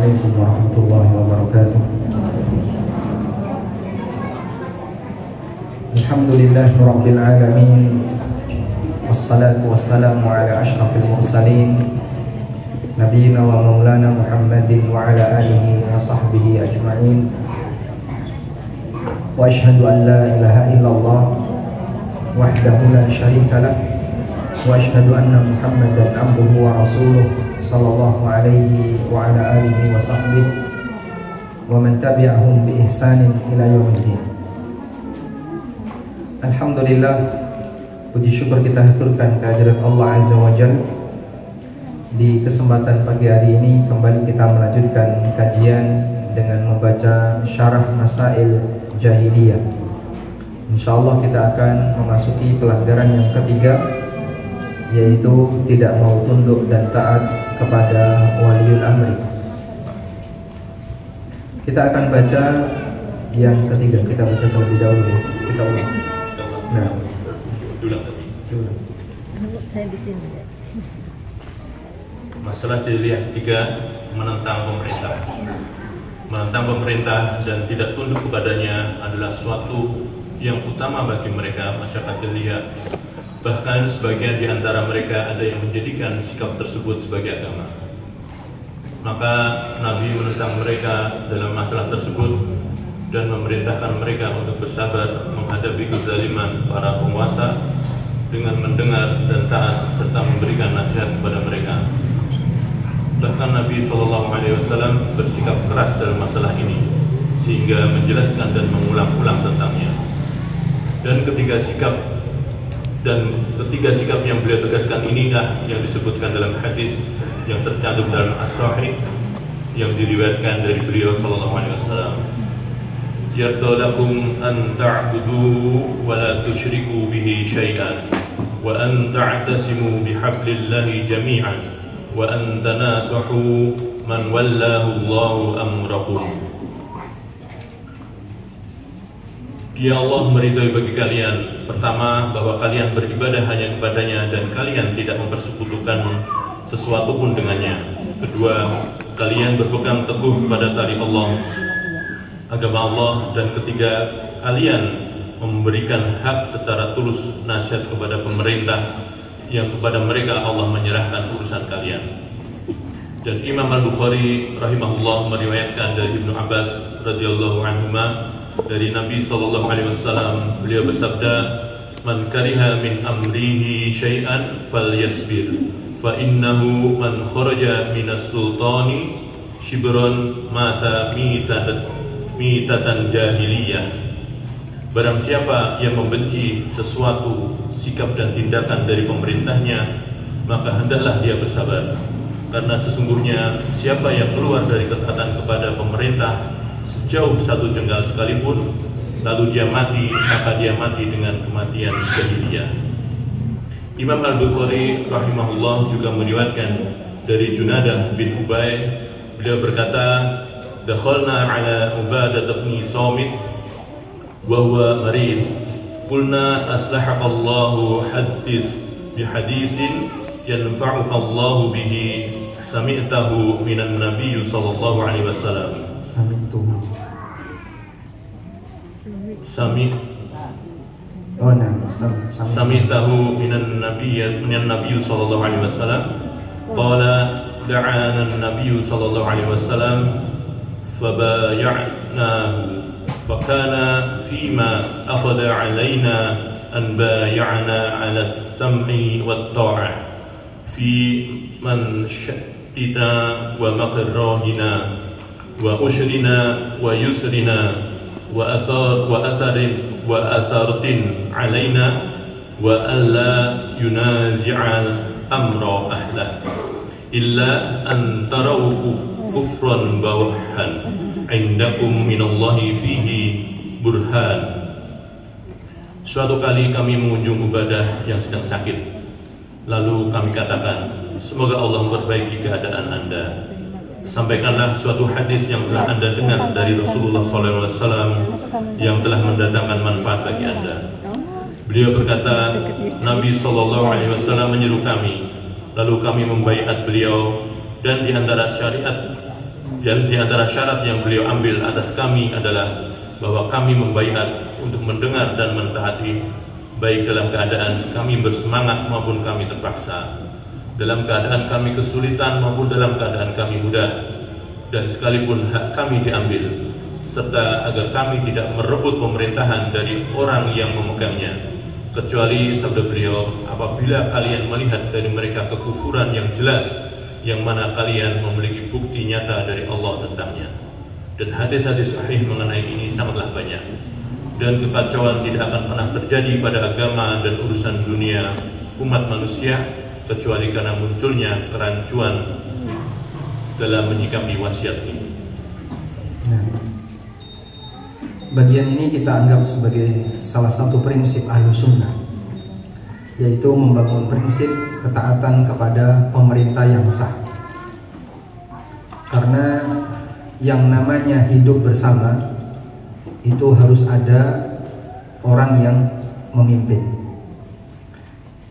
Assalamualaikum warahmatullahi wabarakatuh. Alhamdulillahi rabbil alamin. Wassalatu wassalamu ala ashrafil mursalin nabiyina wa maulana Muhammadin wa ala alihi wa sahbihi ajma'in. Wa ashhadu an la ilaha illallah wahdahu la syarika lah wa ashhadu anna Muhammadan abduhu wa rasuluh sallallahu alaihi wa ala alihi wa sahbihi wa man tabi'ahum bi ihsanin ila yaumiddin. Alhamdulillah, puji syukur kita haturkan kehadirat Allah Azza wa Jalla. Di kesempatan pagi hari ini kembali kita melanjutkan kajian dengan membaca syarah Masail Jahiliyah. Insyaallah kita akan memasuki pelanggaran yang ketiga, yaitu tidak mau tunduk dan taat kepada waliul amri. Kita akan baca yang ketiga. Kita baca terlebih dahulu. Kita ulang. Nah, ulang. Saya di sini. Masalah jahiliyah 3, menentang pemerintah. Menentang pemerintah dan tidak tunduk kepadanya adalah suatu yang utama bagi mereka masyarakat jahiliyah. Bahkan sebagian di antara mereka ada yang menjadikan sikap tersebut sebagai agama. Maka Nabi menentang mereka dalam masalah tersebut dan memerintahkan mereka untuk bersabar menghadapi kezaliman para penguasa dengan mendengar dan taat serta memberikan nasihat kepada mereka. Bahkan Nabi SAW bersikap keras dalam masalah ini sehingga menjelaskan dan mengulang-ulang tentangnya. Dan ketiga sikap yang beliau tegaskan inilah yang disebutkan dalam hadis yang tercantum dalam As-Sahih yang diriwayatkan dari beliau sallallahu alaihi wasallam. Yardalakum an ta'budu wa la tusyriku bihi syai'an wa an ta'tasimu bihablillahi jami'an wa an tanasahu man wallahu Allahu amrakum. Ya Allah meridhai bagi kalian, pertama, bahwa kalian beribadah hanya kepadanya dan kalian tidak mempersekutukan sesuatu pun dengannya. Kedua, kalian berpegang teguh pada tali Allah, agama Allah. Dan ketiga, kalian memberikan hak secara tulus nasihat kepada pemerintah yang kepada mereka Allah menyerahkan urusan kalian. Dan Imam Al-Bukhari rahimahullah meriwayatkan dari Ibnu Abbas radhiyallahu anhuma dari Nabi SAW, beliau bersabda, man kariha min amrihi syai'an falyasbir fa innahu man kharaja minas sultani shibran mata mitatan jahiliyah. Barang siapa yang membenci sesuatu sikap dan tindakan dari pemerintahnya, maka hendaklah dia bersabar, karena sesungguhnya siapa yang keluar dari ketaatan kepada pemerintah sejauh satu jengkal sekalipun, lalu dia mati, maka dia mati dengan kematian jahiliyah. Imam Al-Bukhari rahimahullah juga meriwayatkan dari Junadah bin Ubay, beliau berkata, dakhalna ala Ubadah bin Samit wa huwa marid, qulna aslahaqallahu hadith bihadisin yanfa'uka Allahu bihi sami'tahu minan nabiy sallallahu alaihi wasallam. Sami'tahu minan nabiy sallallahu alaihi wasallam qala da'ana an-nabiy sallallahu alaihi wasallam fabay'nahu wa kana fima akhadha 'alaina an bay'ana 'ala as-sam'i wat-ta'ah fi man shattita wa maqrahina wa usrina wa yusrina wa athartin alaina wa alla yunazi'al amra ahlah illa an taraw kufran bawahan indakum minallahi fihi burhan. Suatu kali kami mengunjung Ubadah yang sedang sakit, lalu kami katakan, semoga Allah memperbaiki keadaan Anda. Sampaikanlah suatu hadis yang telah Anda dengar dari Rasulullah SAW yang telah mendatangkan manfaat bagi Anda. Beliau berkata, Nabi SAW menyeru kami, lalu kami membaiat beliau, dan di antara syariat Yang di antara syarat yang beliau ambil atas kami adalah bahwa kami membaiat untuk mendengar dan mentaati, baik dalam keadaan kami bersemangat maupun kami terpaksa, dalam keadaan kami kesulitan maupun dalam keadaan kami mudah, dan sekalipun hak kami diambil, serta agar kami tidak merebut pemerintahan dari orang yang memegangnya, kecuali sabda beliau, apabila kalian melihat dari mereka kekufuran yang jelas, yang mana kalian memiliki bukti nyata dari Allah tentangnya. Dan hadis-hadis sahih mengenai ini sangatlah banyak. Dan kekacauan tidak akan pernah terjadi pada agama dan urusan dunia umat manusia kecuali karena munculnya kerancuan dalam menyikapi wasiat ini. Nah, bagian ini kita anggap sebagai salah satu prinsip Ahlussunnah, yaitu membangun prinsip ketaatan kepada pemerintah yang sah. Karena yang namanya hidup bersama itu harus ada orang yang memimpin.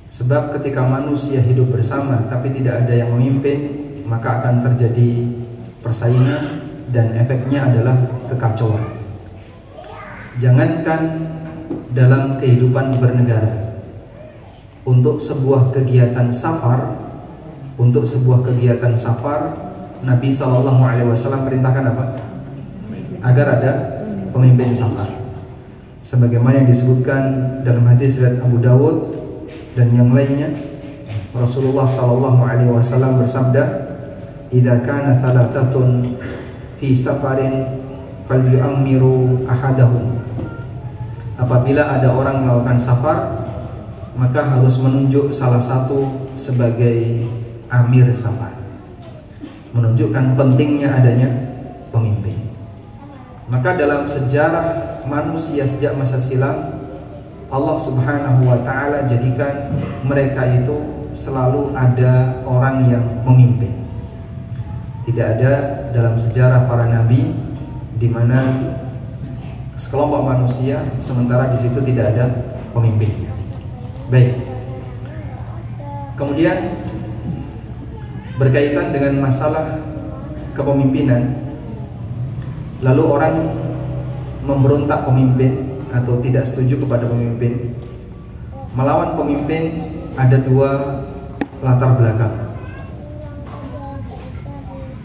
Sebab ketika manusia hidup bersama tapi tidak ada yang memimpin, maka akan terjadi persaingan dan efeknya adalah kekacauan. Jangankan dalam kehidupan bernegara, untuk sebuah kegiatan safar, Nabi SAW perintahkan apa? Agar ada pemimpin safar. Sebagaimana yang disebutkan dalam hadis riwayat Abu Dawud dan yang lainnya, Rasulullah SAW bersabda, "Idza kana thalathatun fi safarin falyu'ammiru ahadahum." Apabila ada orang melakukan safar, maka harus menunjuk salah satu sebagai amir safar, menunjukkan pentingnya adanya pemimpin. Maka dalam sejarah manusia sejak masa silam, Allah Subhanahu wa ta'ala jadikan mereka itu selalu ada orang yang memimpin. Tidak ada dalam sejarah para nabi di mana sekelompok manusia sementara di situ tidak ada pemimpinnya. Baik. Kemudian berkaitan dengan masalah kepemimpinan, lalu orang memberontak pemimpin atau tidak setuju kepada pemimpin, melawan pemimpin, ada dua latar belakang.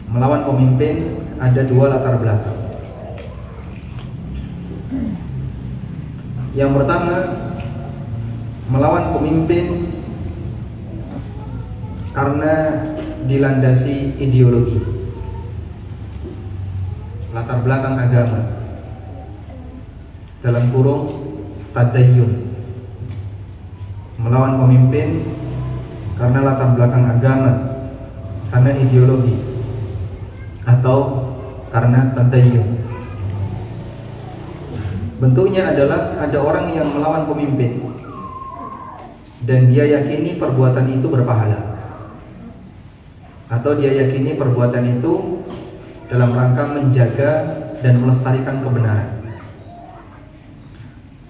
Melawan pemimpin ada dua latar belakang. Yang pertama, melawan pemimpin karena dilandasi ideologi, latar belakang agama, dalam kurung tadayyun. Melawan pemimpin karena latar belakang agama, karena ideologi, atau karena tadayyun. Bentuknya adalah ada orang yang melawan pemimpin dan dia yakini perbuatan itu berpahala, atau dia yakini perbuatan itu dalam rangka menjaga dan melestarikan kebenaran.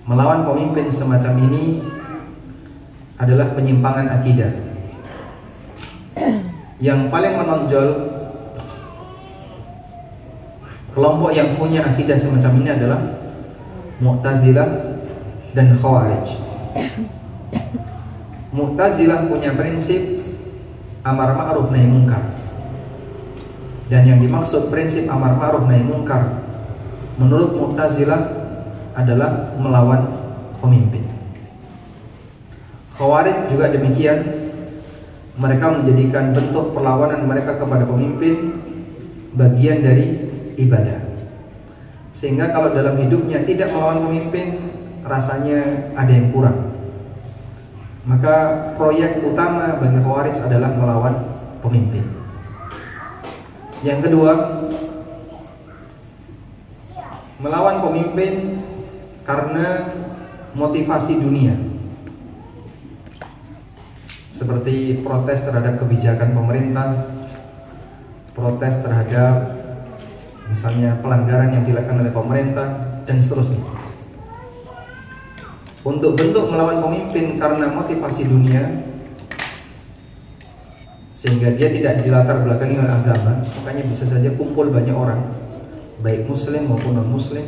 Melawan pemimpin semacam ini adalah penyimpangan akidah. Yang paling menonjol kelompok yang punya akidah semacam ini adalah Mu'tazilah dan Khawarij. Mu'tazilah punya prinsip amar ma'ruf nahi munkar. Dan yang dimaksud prinsip amar ma'ruf nahi munkar menurut Mu'tazilah adalah melawan pemimpin. Khawarij juga demikian. Mereka menjadikan bentuk perlawanan mereka kepada pemimpin bagian dari ibadah. Sehingga kalau dalam hidupnya tidak melawan pemimpin, rasanya ada yang kurang. Maka proyek utama bagi Khawarij adalah melawan pemimpin. Yang kedua, melawan pemimpin karena motivasi dunia, seperti protes terhadap kebijakan pemerintah, protes terhadap misalnya pelanggaran yang dilakukan oleh pemerintah, dan seterusnya. Untuk bentuk melawan pemimpin karena motivasi dunia, sehingga dia tidak dilatar belakangi oleh agama, makanya bisa saja kumpul banyak orang, baik muslim maupun non muslim.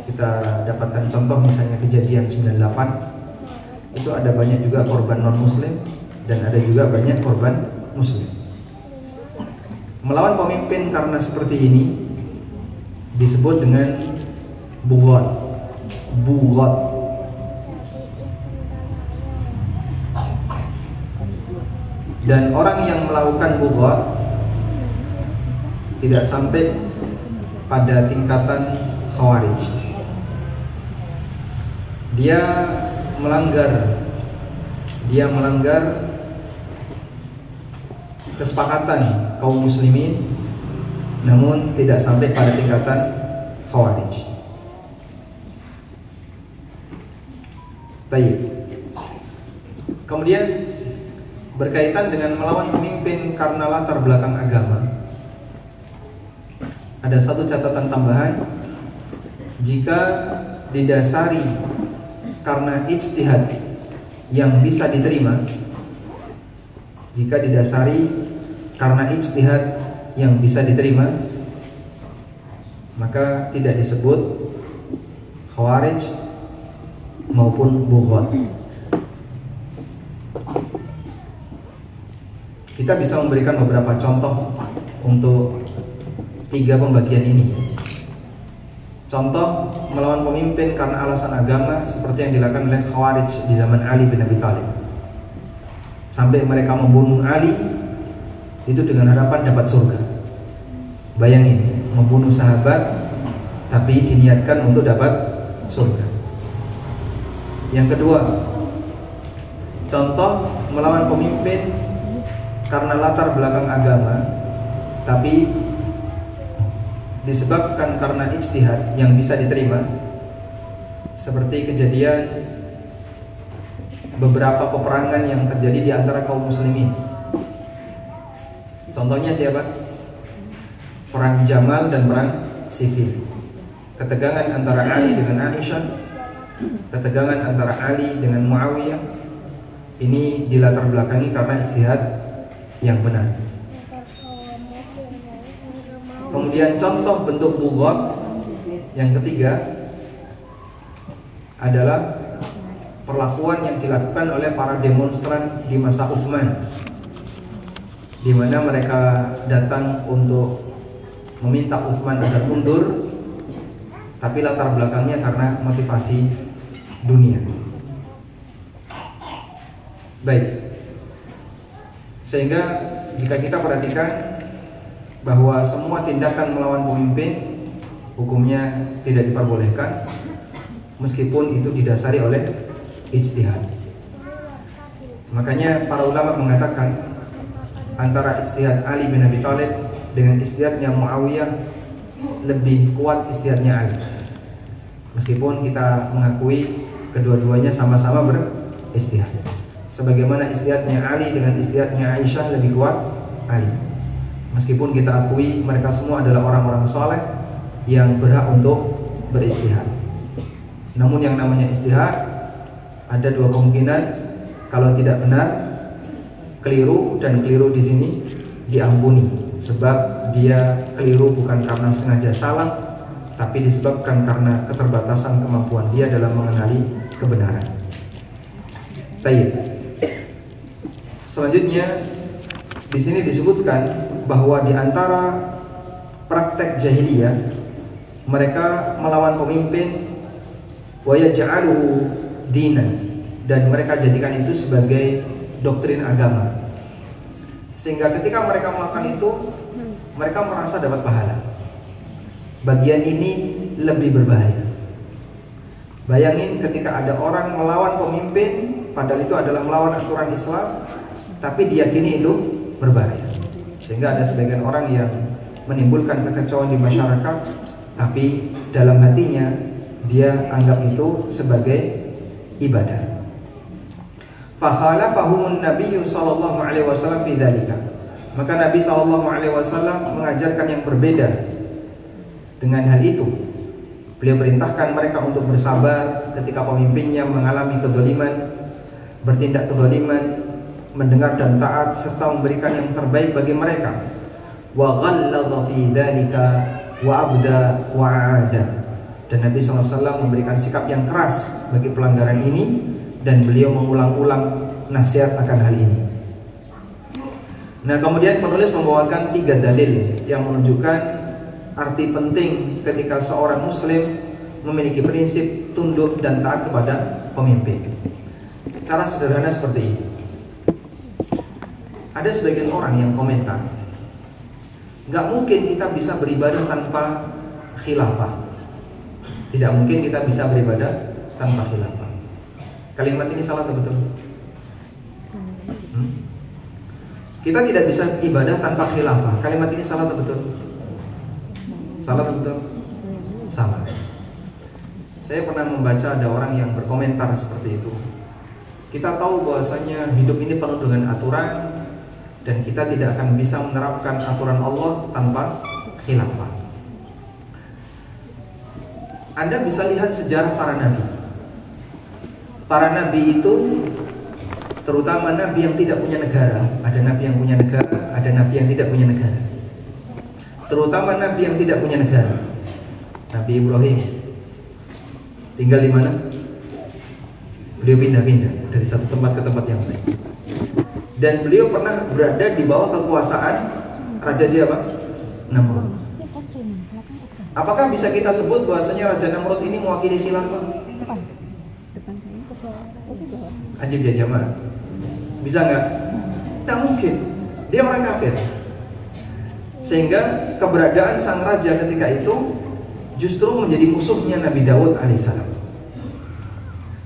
Kita dapatkan contoh misalnya kejadian 98, itu ada banyak juga korban non muslim dan ada juga banyak korban muslim. Melawan pemimpin karena seperti ini disebut dengan bughat. Dan orang yang melakukan bughat tidak sampai pada tingkatan khawarij. Dia melanggar kesepakatan kaum muslimin, namun tidak sampai pada tingkatan khawarij. Baik. Kemudian berkaitan dengan melawan pemimpin karena latar belakang agama, ada satu catatan tambahan. Jika didasari karena ijtihad yang bisa diterima, jika didasari karena ijtihad yang bisa diterima, maka tidak disebut khawarij maupun bughat. Kita bisa memberikan beberapa contoh untuk tiga pembagian ini. Contoh melawan pemimpin karena alasan agama seperti yang dilakukan oleh Khawarij di zaman Ali bin Abi Thalib. Sampai mereka membunuh Ali itu dengan harapan dapat surga. Bayangin, membunuh sahabat tapi diniatkan untuk dapat surga. Yang kedua, contoh melawan pemimpin karena latar belakang agama tapi disebabkan karena ijtihad yang bisa diterima, seperti kejadian beberapa peperangan yang terjadi di antara kaum muslimin. Contohnya siapa? Perang Jamal dan perang Siffin. Ketegangan antara Ali dengan Aisyah, ketegangan antara Ali dengan Muawiyah, ini dilatar belakangi karena ijtihad yang benar. Kemudian contoh bentuk bughat yang ketiga adalah perlakuan yang dilakukan oleh para demonstran di masa Utsman, di mana mereka datang untuk meminta Utsman agar mundur, tapi latar belakangnya karena motivasi dunia. Baik. Sehingga jika kita perhatikan bahwa semua tindakan melawan pemimpin hukumnya tidak diperbolehkan, meskipun itu didasari oleh ijtihad. Makanya para ulama mengatakan antara ijtihad Ali bin Abi Thalib dengan ijtihadnya Muawiyah lebih kuat ijtihadnya Ali. Meskipun kita mengakui kedua-duanya sama-sama berijtihad. Sebagaimana ijtihadnya Ali dengan ijtihadnya Aisyah lebih kuat Ali. Meskipun kita akui mereka semua adalah orang-orang soleh yang berhak untuk berijtihad. Namun yang namanya ijtihad ada dua kemungkinan. Kalau tidak benar, keliru, dan keliru di sini diampuni, sebab dia keliru bukan karena sengaja salah, tapi disebabkan karena keterbatasan kemampuan dia dalam mengenali kebenaran. Baik. Selanjutnya di sini disebutkan bahwa di antara praktek jahiliyah mereka melawan pemimpin wa yaj'aluhu dinan, dan mereka jadikan itu sebagai doktrin agama. Sehingga ketika mereka melakukan itu, mereka merasa dapat pahala. Bagian ini lebih berbahaya. Bayangin ketika ada orang melawan pemimpin, padahal itu adalah melawan aturan Islam, tapi diyakini itu berbahaya. Sehingga ada sebagian orang yang menimbulkan kekacauan di masyarakat, tapi dalam hatinya dia anggap itu sebagai ibadah. Fakhalafahumun Nabi sallallahu alaihi wasallam fi dzalika. Maka Nabi sallallahu alaihi wasallam mengajarkan yang berbeda dengan hal itu. Beliau perintahkan mereka untuk bersabar ketika pemimpinnya mengalami kedzaliman, bertindak kedzaliman, mendengar dan taat serta memberikan yang terbaik bagi mereka. Wa ghalladha fi dzalika wa abda wa aada. Dan Nabi SAW memberikan sikap yang keras bagi pelanggaran ini, dan beliau mengulang-ulang nasihat akan hal ini. Nah, kemudian penulis membawakan 3 dalil yang menunjukkan arti penting ketika seorang muslim memiliki prinsip tunduk dan taat kepada pemimpin. Cara sederhana seperti ini. Ada sebagian orang yang komentar, nggak mungkin kita bisa beribadah tanpa khilafah. Tidak mungkin kita bisa beribadah tanpa khilafah. Kalimat ini salah atau betul? Kita tidak bisa ibadah tanpa khilafah. Kalimat ini salah atau betul? Salah atau betul? Salah. Saya pernah membaca ada orang yang berkomentar seperti itu. Kita tahu bahwasanya hidup ini penuh dengan aturan, dan kita tidak akan bisa menerapkan aturan Allah tanpa khilafah. Anda bisa lihat sejarah para nabi. Para nabi itu, terutama nabi yang tidak punya negara. Ada nabi yang punya negara, ada nabi yang tidak punya negara. Terutama nabi yang tidak punya negara. Nabi Ibrahim tinggal di mana? Beliau pindah-pindah dari satu tempat ke tempat yang lain. Dan beliau pernah berada di bawah kekuasaan Raja siapa? Namrud. Apakah bisa kita sebut bahwasanya Raja Namrud ini mewakili khilafah? Ajib ya jamaah. Bisa nggak? Tidak mungkin. Dia orang kafir. Sehingga keberadaan sang raja ketika itu justru menjadi musuhnya Nabi Daud alaihissalam.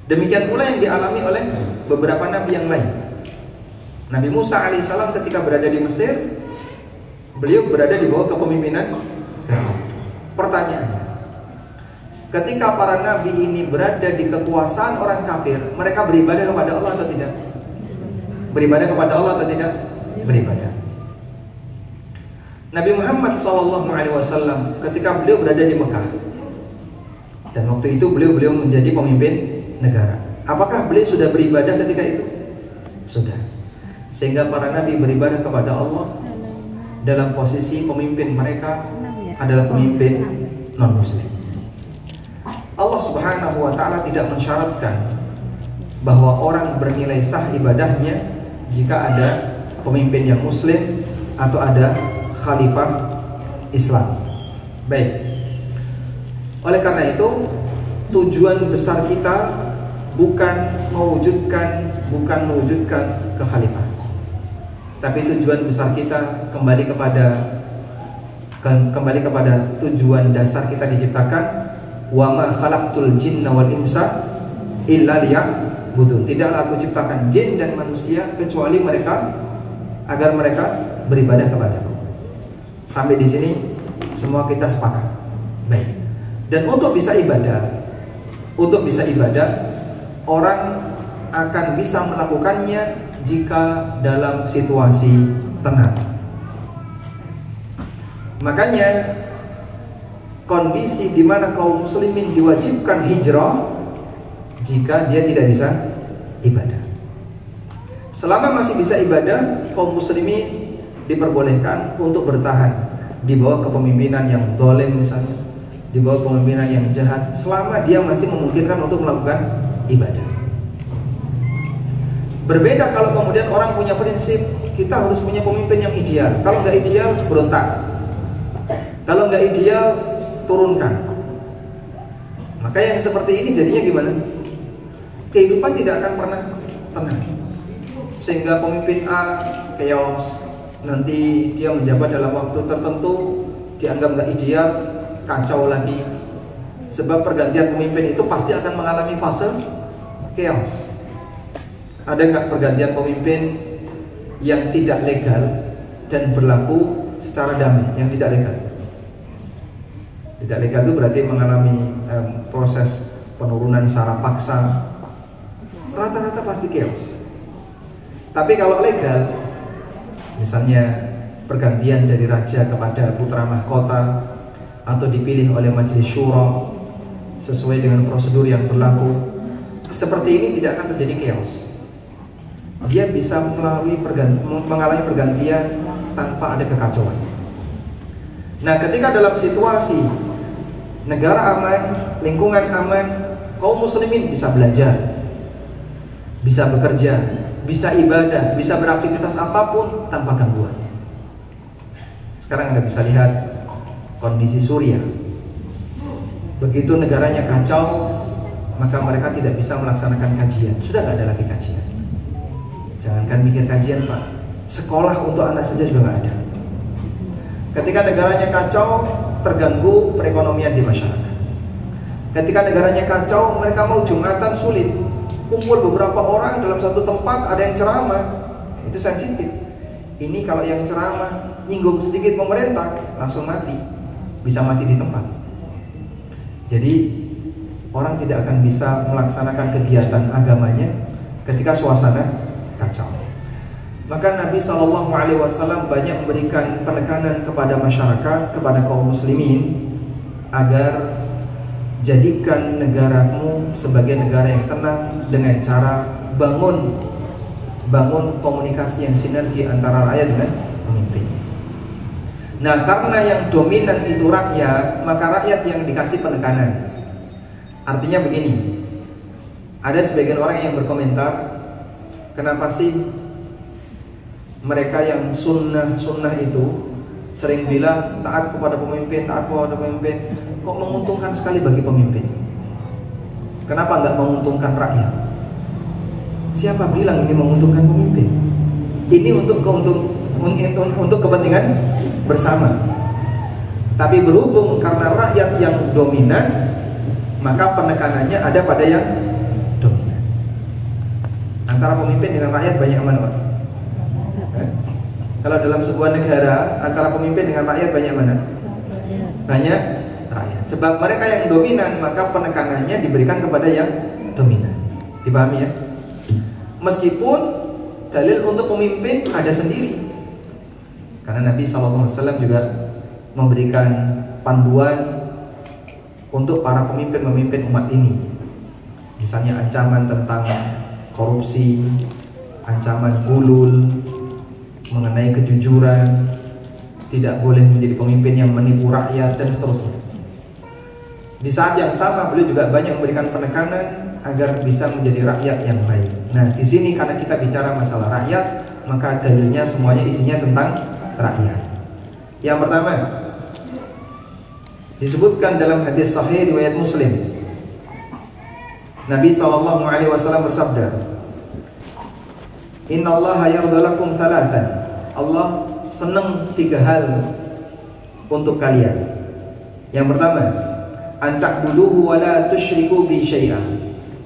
Demikian pula yang dialami oleh beberapa nabi yang lain. Nabi Musa alaihissalam ketika berada di Mesir, beliau berada di bawah kepemimpinan Firaun. Pertanyaannya, ketika para nabi ini berada di kekuasaan orang kafir, mereka beribadah kepada Allah atau tidak? Beribadah kepada Allah atau tidak? Beribadah. Nabi Muhammad SAW ketika beliau berada di Mekah, dan waktu itu beliau menjadi pemimpin negara. Apakah beliau sudah beribadah ketika itu? Sudah. Sehingga para nabi beribadah kepada Allah dalam posisi pemimpin mereka adalah pemimpin non-muslim. Allah Subhanahu wa ta'ala tidak mensyaratkan bahwa orang bernilai sah ibadahnya jika ada pemimpin yang muslim atau ada khalifah Islam. Baik. Oleh karena itu, tujuan besar kita bukan mewujudkan kekhalifan, tapi tujuan besar kita kembali kepada tujuan dasar kita diciptakan. Wa ma khalaqtul jinna wal insa illa liya'budun. Tidaklah aku ciptakan jin dan manusia kecuali agar mereka beribadah kepadaku. Sampai di sini semua kita sepakat. Baik. Dan untuk bisa ibadah, orang akan bisa melakukannya jika dalam situasi tenang. Makanya kondisi di mana kaum muslimin diwajibkan hijrah jika dia tidak bisa ibadah. Selama masih bisa ibadah, kaum muslimin diperbolehkan untuk bertahan di bawah kepemimpinan yang zalim misalnya, di bawah kepemimpinan yang jahat, selama dia masih memungkinkan untuk melakukan ibadah. Berbeda kalau kemudian orang punya prinsip kita harus punya pemimpin yang ideal. Kalau nggak ideal, berontak. Kalau nggak ideal, turunkan. Maka yang seperti ini jadinya gimana? Kehidupan tidak akan pernah tenang. Sehingga pemimpin A chaos, nanti dia menjabat dalam waktu tertentu dianggap nggak ideal, kacau lagi. Sebab pergantian pemimpin itu pasti akan mengalami fase chaos. Ada nggak pergantian pemimpin yang tidak legal dan berlaku secara damai? Yang tidak legal. Tidak legal itu berarti mengalami proses penurunan secara paksa. Rata-rata pasti chaos. Tapi kalau legal, misalnya pergantian dari raja kepada putra mahkota, atau dipilih oleh majelis syura sesuai dengan prosedur yang berlaku, seperti ini tidak akan terjadi chaos. dia bisa mengalami pergantian tanpa ada kekacauan. Nah, ketika dalam situasi negara aman, lingkungan aman, kaum muslimin bisa belajar, bisa bekerja, bisa ibadah, bisa beraktivitas apapun tanpa gangguan. Sekarang Anda bisa lihat kondisi Suriah. Begitu negaranya kacau, maka mereka tidak bisa melaksanakan kajian. Sudah nggak ada lagi kajian. Jangankan mikir kajian, Pak, sekolah untuk anak saja juga nggak ada. Ketika negaranya kacau, terganggu perekonomian di masyarakat. Ketika negaranya kacau, mereka mau Jumatan sulit. Kumpul beberapa orang dalam satu tempat, ada yang ceramah, itu sensitif. Ini kalau yang ceramah nyinggung sedikit pemerintah, langsung mati, bisa mati di tempat. Jadi orang tidak akan bisa melaksanakan kegiatan agamanya ketika suasana kacau. Maka Nabi SAW banyak memberikan penekanan kepada masyarakat, kepada kaum muslimin, agar jadikan negaramu sebagai negara yang tenang dengan cara bangun komunikasi yang sinergi antara rakyat dengan pemimpin. Nah, karena yang dominan itu rakyat, maka rakyat yang dikasih penekanan. Artinya begini, ada sebagian orang yang berkomentar, kenapa sih mereka yang sunnah itu sering bilang taat kepada pemimpin, kok menguntungkan sekali bagi pemimpin? Kenapa nggak menguntungkan rakyat? Siapa bilang ini menguntungkan pemimpin? Ini untuk kepentingan bersama. Tapi berhubung karena rakyat yang dominan, maka penekanannya ada pada yang dominan. Antara pemimpin dengan rakyat banyak mana, Pak? Kalau dalam sebuah negara, antara pemimpin dengan rakyat banyak mana? Banyak rakyat. Sebab mereka yang dominan, maka penekanannya diberikan kepada yang dominan. Dipahami ya? Meskipun dalil untuk pemimpin ada sendiri, karena Nabi SAW juga memberikan panduan untuk para pemimpin umat ini. Misalnya ancaman tentang korupsi, ancaman gulul, mengenai kejujuran, tidak boleh menjadi pemimpin yang menipu rakyat, dan seterusnya. Di saat yang sama beliau juga banyak memberikan penekanan agar bisa menjadi rakyat yang baik. Nah, di sini karena kita bicara masalah rakyat, maka dalilnya semuanya isinya tentang rakyat. Yang pertama, disebutkan dalam hadis sahih riwayat Muslim, Nabi SAW bersabda, Inna Allah yardalakum thalathan. Allah senang 3 hal untuk kalian. Yang pertama, antakbuduhu wa la tusyriku bi syai'ah.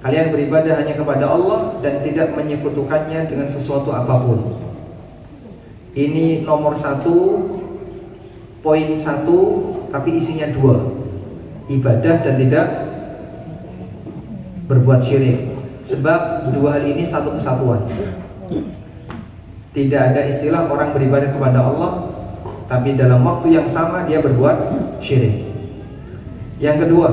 Kalian beribadah hanya kepada Allah dan tidak menyekutukannya dengan sesuatu apapun. Ini nomor 1, poin 1, tapi isinya 2. Ibadah dan tidak berbuat syirik. Sebab 2 hal ini satu kesatuan. Tidak ada istilah orang beribadah kepada Allah tapi dalam waktu yang sama dia berbuat syirik. Yang kedua,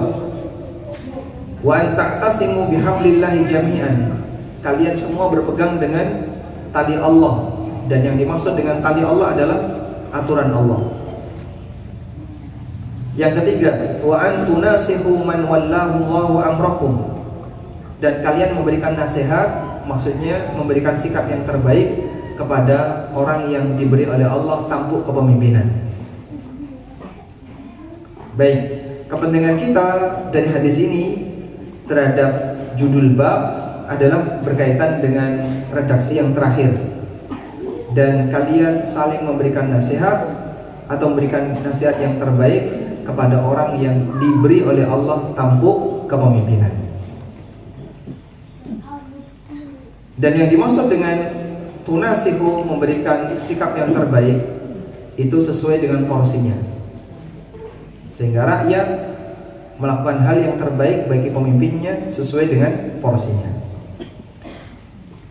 wa an ta'tasimu bihablillahi jami'an. Kalian semua berpegang dengan tali Allah, dan yang dimaksud dengan tali Allah adalah aturan Allah. Yang ketiga, wa an tunasihu man wallahu Allahu amrakum. Dan kalian memberikan nasihat, maksudnya memberikan sikap yang terbaik kepada orang yang diberi oleh Allah tampuk kepemimpinan. Baik, kepentingan kita dari hadis ini terhadap judul bab adalah berkaitan dengan redaksi yang terakhir. Dan kalian saling memberikan nasihat atau memberikan nasihat yang terbaik kepada orang yang diberi oleh Allah tampuk kepemimpinan. Dan yang dimaksud dengan tunasihu, memberikan sikap yang terbaik, itu sesuai dengan porsinya, sehingga rakyat melakukan hal yang terbaik bagi pemimpinnya sesuai dengan porsinya.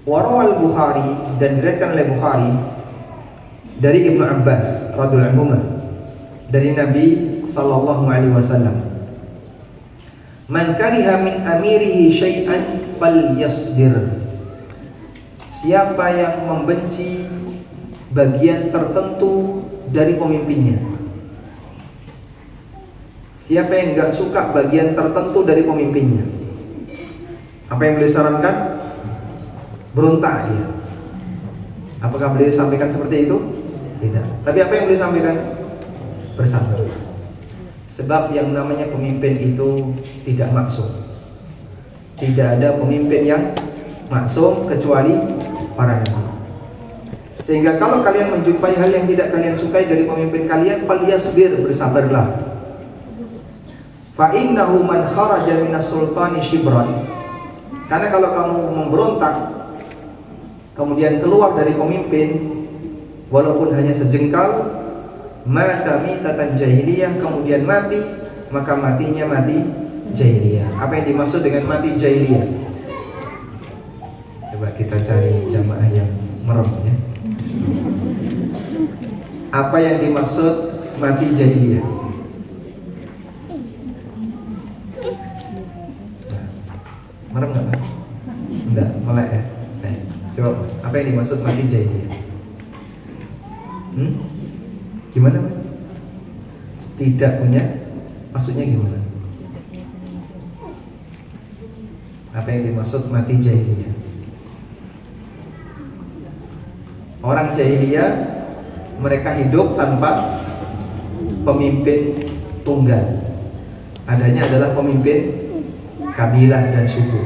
Warawal Bukhari, dan diriwayatkan oleh Bukhari dari Ibnu Abbas radhiyallahu anhu dari Nabi sallallahu alaihi wasallam, man kariha min amirihi syai'an falyasbir. Siapa yang membenci bagian tertentu dari pemimpinnya? Siapa yang nggak suka bagian tertentu dari pemimpinnya? Apa yang beliau sarankan? Berontak dia. Apakah beliau sampaikan seperti itu? Tidak. Tapi apa yang beliau sampaikan? Bersabar. Sebab yang namanya pemimpin itu tidak maksum. Tidak ada pemimpin yang maksum kecuali para nabi. Sehingga kalau kalian menjumpai hal yang tidak kalian sukai dari pemimpin kalian, falyasbir, bersabarlah. Fa innahu man kharaja minas sultani shibran. Karena kalau kamu memberontak kemudian keluar dari pemimpin walaupun hanya sejengkal, mata mitatan jahiliyah, kemudian mati, maka matinya mati jahiliyah. Apa yang dimaksud dengan mati jahiliyah? Coba kita cari jamaah yang merem ya. Apa yang dimaksud mati jahiliyah? Nah, merem nggak mas? Enggak, melek ya. Coba mas, apa yang dimaksud mati jahiliyah? Gimana mas? Tidak punya, maksudnya gimana? Apa yang dimaksud mati jahiliyah? Orang jahiliyah mereka hidup tanpa pemimpin tunggal. Adanya adalah pemimpin kabilah dan suku.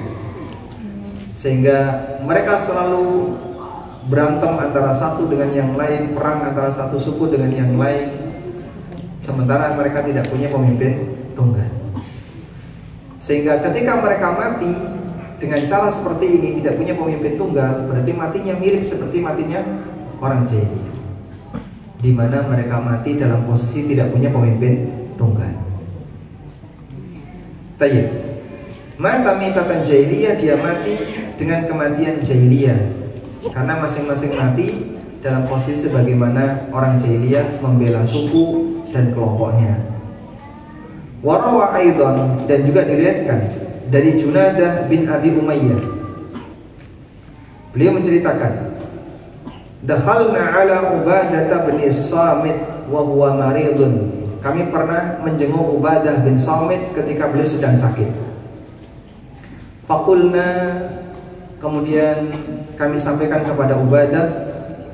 Sehingga mereka selalu berantem antara satu dengan yang lain, perang antara satu suku dengan yang lain. Sementara mereka tidak punya pemimpin tunggal. Sehingga ketika mereka mati dengan cara seperti ini, tidak punya pemimpin tunggal, berarti matinya mirip seperti matinya orang jahiliyah, di mana mereka mati dalam posisi tidak punya pemimpin tunggal. Tayyib. Mata mitatan jahiliyah, dia mati dengan kematian jahiliyah, karena masing-masing mati dalam posisi sebagaimana orang jahiliyah membela suku dan kelompoknya. Warawa aidan, dan juga diriwayatkan dari Junadah bin Abi Umayyah, beliau menceritakan, dakhalna ala Ubadah bin Samit wa huwa maridun. Kami pernah menjenguk Ubadah bin Samit ketika beliau sedang sakit. Faqulna, kemudian kami sampaikan kepada Ubadah,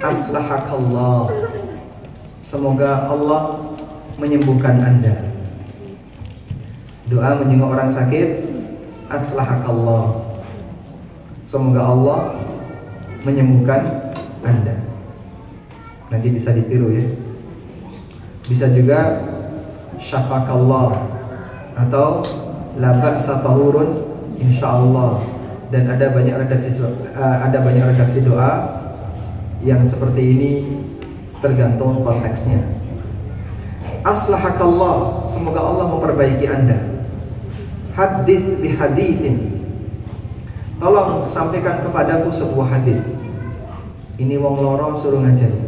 aslahakallah, semoga Allah menyembuhkan Anda. Doa menjenguk orang sakit, aslahakallah, semoga Allah menyembuhkan Anda. Nanti bisa ditiru ya. Bisa juga syafakallah atau la ba'sa tahurun insyaallah. Dan ada banyak redaksi doa yang seperti ini, tergantung konteksnya. Aslahakallah, semoga Allah memperbaiki Anda. Hadits bihaditsin, tolong sampaikan kepadaku sebuah hadis. Ini wong loro suruh ngajari.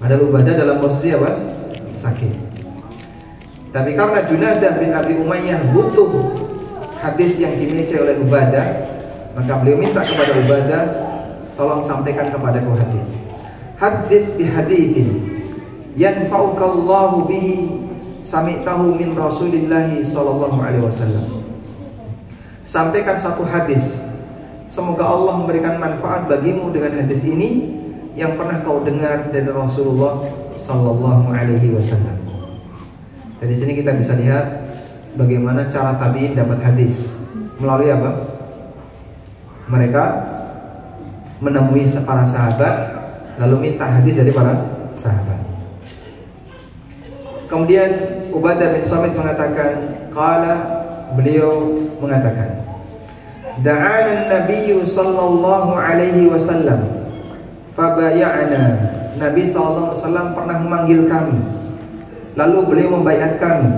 Ada Ubadah dalam posisi apa? Sakit. Tapi karena Junadah bin Abi Umayyah butuh hadis yang dimiliki oleh Ubadah, maka beliau minta kepada Ubadah, tolong sampaikan kepadaku hadis. Hadis bihaditsin yanfa'ukallahu bihi sami'tahu min Rasulillah sallallahu alaihi wasallam. Sampaikan satu hadis, semoga Allah memberikan manfaat bagimu dengan hadis ini yang pernah kau dengar dari Rasulullah sallallahu alaihi wasallam. Dari sini kita bisa lihat bagaimana cara tabi'in dapat hadis. Melalui apa? Mereka menemui para sahabat lalu minta hadis dari para sahabat. Kemudian Ubadah bin Samit mengatakan, qala, beliau mengatakan, da'ana an-nabiy sallallahu alaihi wasallam fabaya'na. Nabi sallallahu alaihi wasallam pernah memanggil kami, lalu beliau membaiat kami.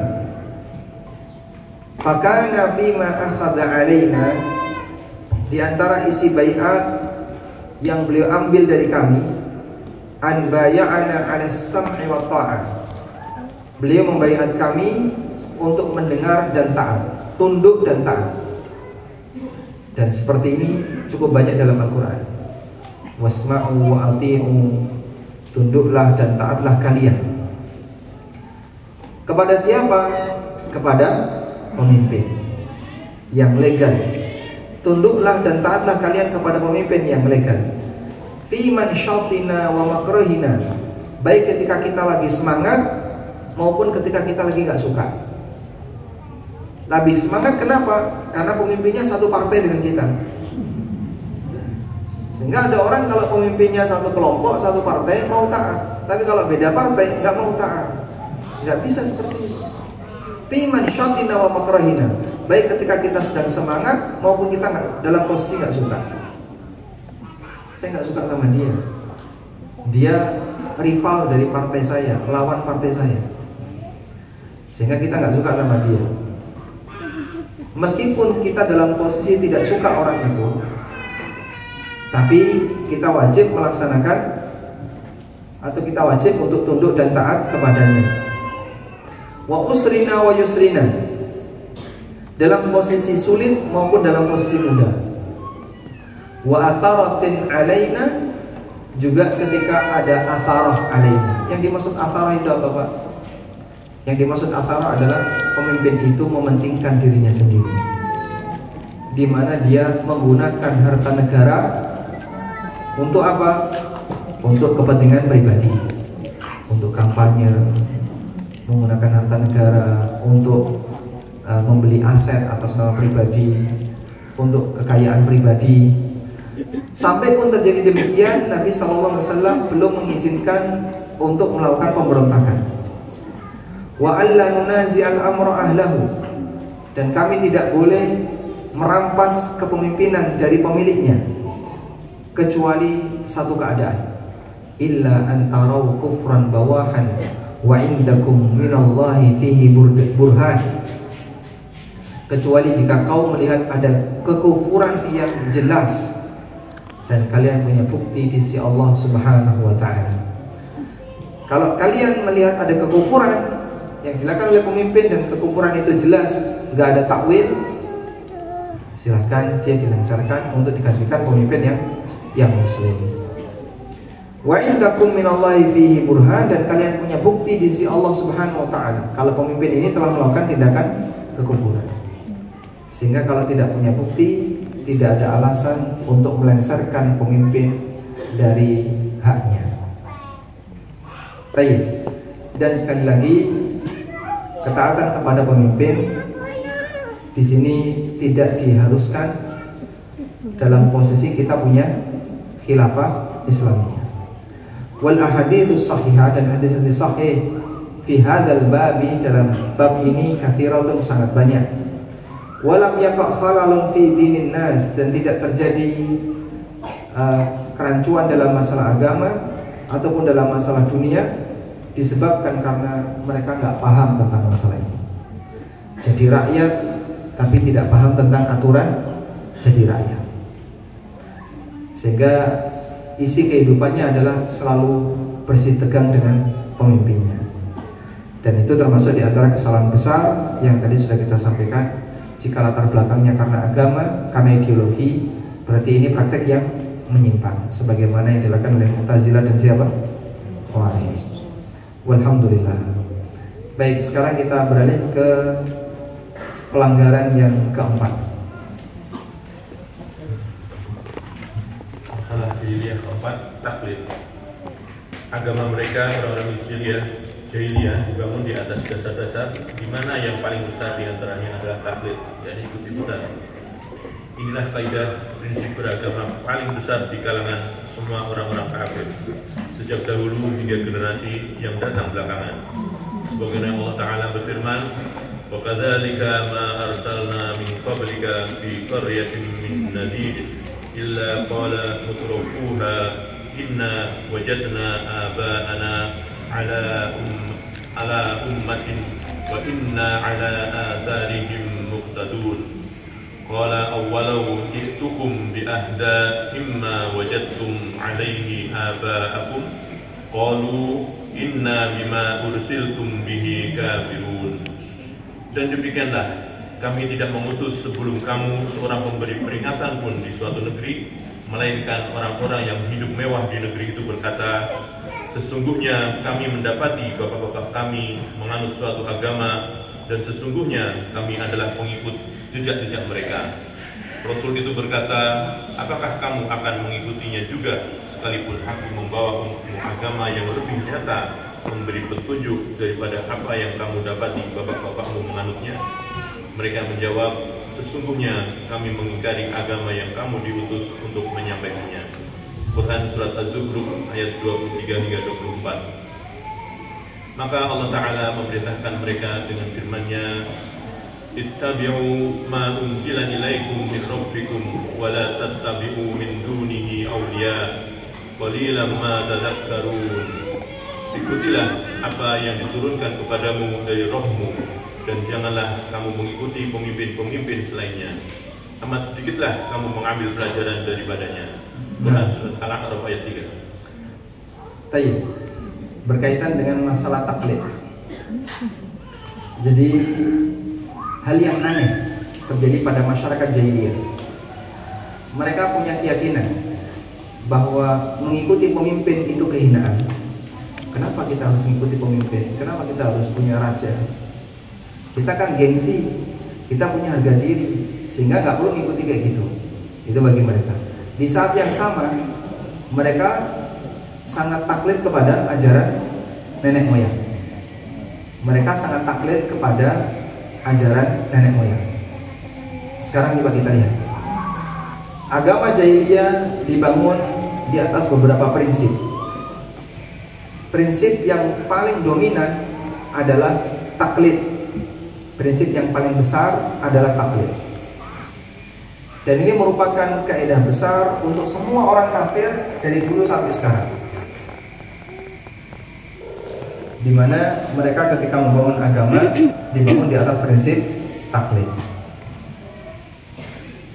Fakana fima akhadha alaina, di antara isi baiat yang beliau ambil dari kami, an baya'ana 'ala sam'i wa ta'ah. Beliau membaiat kami untuk mendengar dan taat, tunduk dan taat. Dan seperti ini cukup banyak dalam Al-Quran. Wasma'u wa ati'u, tunduklah dan taatlah kalian. Kepada siapa? Kepada pemimpin yang legal. Tunduklah dan taatlah kalian kepada pemimpin yang legal. Fi manshatina wa makrahina, baik ketika kita lagi semangat maupun ketika kita lagi gak suka. Lebih semangat kenapa? Karena pemimpinnya satu partai dengan kita. Sehingga ada orang kalau pemimpinnya satu kelompok, satu partai mau taat, tapi kalau beda partai nggak mau taat. Tidak bisa seperti itu. Fi manshatina wa makrahina, baik ketika kita sedang semangat maupun kita dalam posisi nggak suka. Saya nggak suka sama dia. Dia rival dari partai saya, lawan partai saya. Sehingga kita nggak suka sama dia. Meskipun kita dalam posisi tidak suka orang itu, tapi kita wajib melaksanakan atau kita wajib untuk tunduk dan taat kepadanya. Wa usrina wa yusrina, dalam posisi sulit maupun dalam posisi mudah. Wa atharatin alaina, juga ketika ada atharah alaina. Yang dimaksud atharah itu apa, Pak? Yang dimaksud atharah adalah pemimpin itu mementingkan dirinya sendiri, di mana dia menggunakan harta negara untuk apa? Untuk kepentingan pribadi, untuk kampanye, menggunakan harta negara untuk membeli aset atas nama pribadi, untuk kekayaan pribadi. Sampai pun terjadi demikian, Nabi SAW belum mengizinkan untuk melakukan pemberontakan. Wa alla nunazi'al amra ahlahu, dan kami tidak boleh merampas kepemimpinan dari pemiliknya kecuali satu keadaan, illa antarau kufran bawahan wa indakum minallahi fihi burhan, kecuali jika kau melihat ada kekufuran yang jelas dan kalian punya bukti di sisi Allah Subhanahu wa taala. Kalau kalian melihat ada kekufuran yang dilakukan oleh pemimpin dan kekufuran itu jelas, nggak ada takwil, silahkan dia dilengsarkan untuk digantikan pemimpin yang muslim. Wa indakum minallahi fihi burhan, dan kalian punya bukti di sisi Allah Subhanahu wa taala kalau pemimpin ini telah melakukan tindakan kekufuran. Sehingga kalau tidak punya bukti, tidak ada alasan untuk melengsarkan pemimpin dari haknya. Baik. Dan sekali lagi, ketaatan kepada pemimpin di sini tidak diharuskan dalam posisi kita punya khilafah Islamiyah. Wal ahaditsus sahihah, dan hadis-hadis sahih fi hadzal babi, dalam bab ini katsiratun, sangat banyak. Walam yaqa khalalun fi dinin nas, dan tidak terjadi kerancuan dalam masalah agama ataupun dalam masalah dunia disebabkan karena mereka nggak paham tentang masalah ini. Jadi rakyat tapi tidak paham tentang aturan jadi rakyat, sehingga isi kehidupannya adalah selalu bersih tegang dengan pemimpinnya. Dan itu termasuk di antara kesalahan besar yang tadi sudah kita sampaikan. Jika latar belakangnya karena agama, karena ideologi, berarti ini praktek yang menyimpang, sebagaimana yang dilakukan oleh Mu'tazilah dan siapa? Khawarij. Walhamdulillah. Baik, sekarang kita beralih ke pelanggaran yang keempat. Masalah jahiliyah keempat, taklid. Agama mereka, orang-orang jahiliyah dibangun di atas dasar-dasar, di mana yang paling besar di antaranya adalah taklid, yakni ikut-ikutan. Inilah kaidah prinsip beragama paling besar di kalangan semua orang-orang kafir, sejak dahulu hingga generasi yang datang belakangan. Sebagaimana Allah Ta'ala berfirman, wa kadzalika ma arsalna min qablika fi qaryatin min nadhir illa qala mutrafuha inna wajadna aba'ana ala ummatin wa inna ala atharihim muqtadun. Qala awwalau ji'tukum bi ahda mimma wajadtum alaihi aba'akum qalu inna bima ursiltum bihi kafirun. Dan demikianlah kami tidak mengutus sebelum kamu seorang pemberi peringatan pun di suatu negeri, melainkan orang-orang yang hidup mewah di negeri itu berkata, sesungguhnya kami mendapati bapak-bapak kami menganut suatu agama, dan sesungguhnya kami adalah pengikut jejak-jejak mereka. Rasul itu berkata, apakah kamu akan mengikutinya juga, sekalipun aku membawa agama yang lebih nyata, memberi petunjuk daripada apa yang kamu dapati bapak-bapakmu menganutnya? Mereka menjawab, sesungguhnya kami mengingkari agama yang kamu diutus untuk menyampaikannya. Quran Surat Az-Zukhruf ayat 23 hingga 24. Maka Allah Ta'ala memerintahkan mereka dengan firman-Nya, ittabi'u ma unzila ilaikum min rabbikum wa la tattabi'u min dunihi awliya qalilan ma tadhakkarun. Ikutilah apa yang diturunkan kepadamu dari Rabb-mu, dan janganlah kamu mengikuti pemimpin-pemimpin selainnya. Amat sedikitlah kamu mengambil pelajaran daripadanya. Quran Surat Al-A'raf ayat 3. Tayyib. Berkaitan dengan masalah taklid. Jadi hal yang aneh terjadi pada masyarakat jahiliyah. Mereka punya keyakinan bahwa mengikuti pemimpin itu kehinaan. Kenapa kita harus mengikuti pemimpin? Kenapa kita harus punya raja? Kita kan gengsi, kita punya harga diri, sehingga nggak perlu mengikuti kayak gitu. Itu bagi mereka. Di saat yang sama, mereka sangat taklid kepada ajaran nenek moyang. Mereka sangat taklid kepada ajaran nenek moyang. Sekarang coba kita lihat. Agama jahiliyah dibangun di atas beberapa prinsip. Prinsip yang paling dominan adalah taklid. Prinsip yang paling besar adalah taklid. Dan ini merupakan kaidah besar untuk semua orang kafir dari dulu sampai sekarang. Di mana mereka ketika membangun agama dibangun di atas prinsip taklid.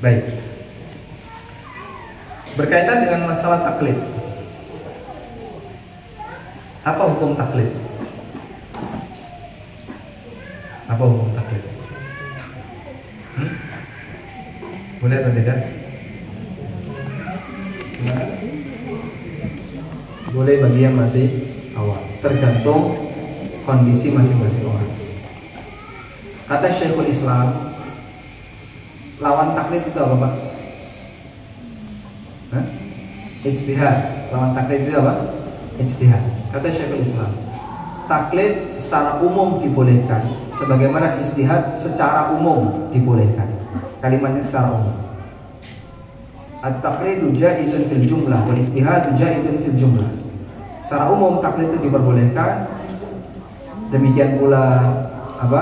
Baik. Berkaitan dengan masalah taklid. Apa hukum taklid? Apa hukum taklid? Boleh atau tidak? Boleh bagi yang masih awal. Tergantung kondisi masing-masing orang. Kata Syekhul Islam, lawan taklid itu apa, Pak? Ijtihad. Lawan taklid itu apa? Ijtihad. Kata Syekhul Islam, taklid secara umum dibolehkan, sebagaimana ijtihad secara umum dibolehkan. Kalimatnya secara umum. At-taqlidu jaizun fil jumlah wal ijtihadu jaizun fil jumlah. Secara umum taklid itu diperbolehkan. Demikian pula apa?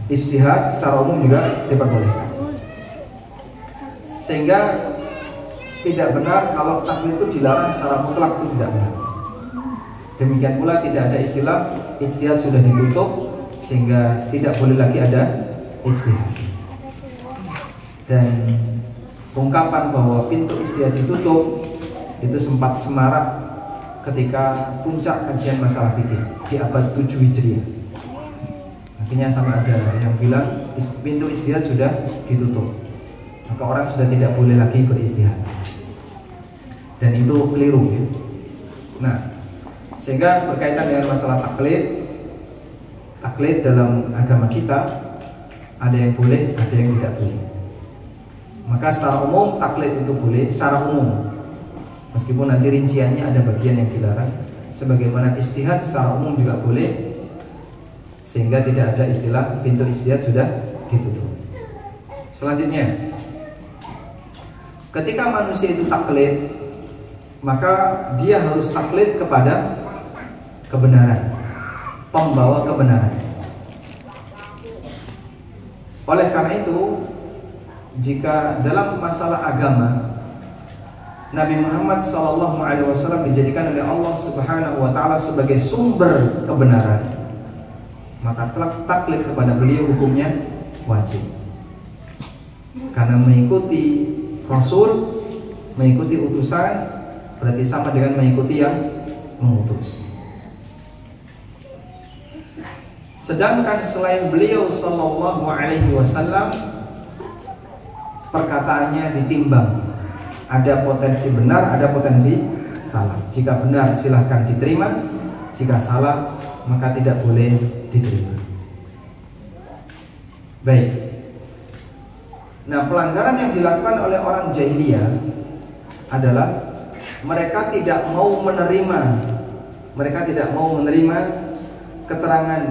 Ijtihad secara umum juga diperbolehkan. Sehingga tidak benar kalau taklid itu dilarang secara mutlak, itu tidak benar. Demikian pula tidak ada istilah ijtihad sudah ditutup sehingga tidak boleh lagi ada ijtihad. Dan ungkapan bahwa pintu ijtihad ditutup itu sempat semarak ketika puncak kajian masalah fikih di abad 7 Hijriah. Akhirnya sampai ada yang bilang pintu ijtihad sudah ditutup, maka orang sudah tidak boleh lagi berijtihad. Dan itu keliru ya. Nah, sehingga berkaitan dengan masalah taklid dalam agama kita ada yang boleh, ada yang tidak boleh. Maka secara umum taklid itu boleh secara umum, meskipun nanti rinciannya ada bagian yang dilarang. Sebagaimana ijtihad secara umum juga boleh, sehingga tidak ada istilah pintu ijtihad sudah ditutup. Selanjutnya, ketika manusia itu taklid, maka dia harus taklid kepada kebenaran, pembawa kebenaran. Oleh karena itu, jika dalam masalah agama Nabi Muhammad SAW dijadikan oleh Allah Subhanahu wa Ta'ala sebagai sumber kebenaran, maka taklid kepada beliau hukumnya wajib. Karena mengikuti Rasul, mengikuti utusan, berarti sama dengan mengikuti yang mengutus. Sedangkan selain beliau sallallahu alaihi wasallam, perkataannya ditimbang. Ada potensi benar, ada potensi salah. Jika benar silahkan diterima, jika salah maka tidak boleh diterima. Baik. Nah, pelanggaran yang dilakukan oleh orang jahiliyah adalah mereka tidak mau menerima keterangan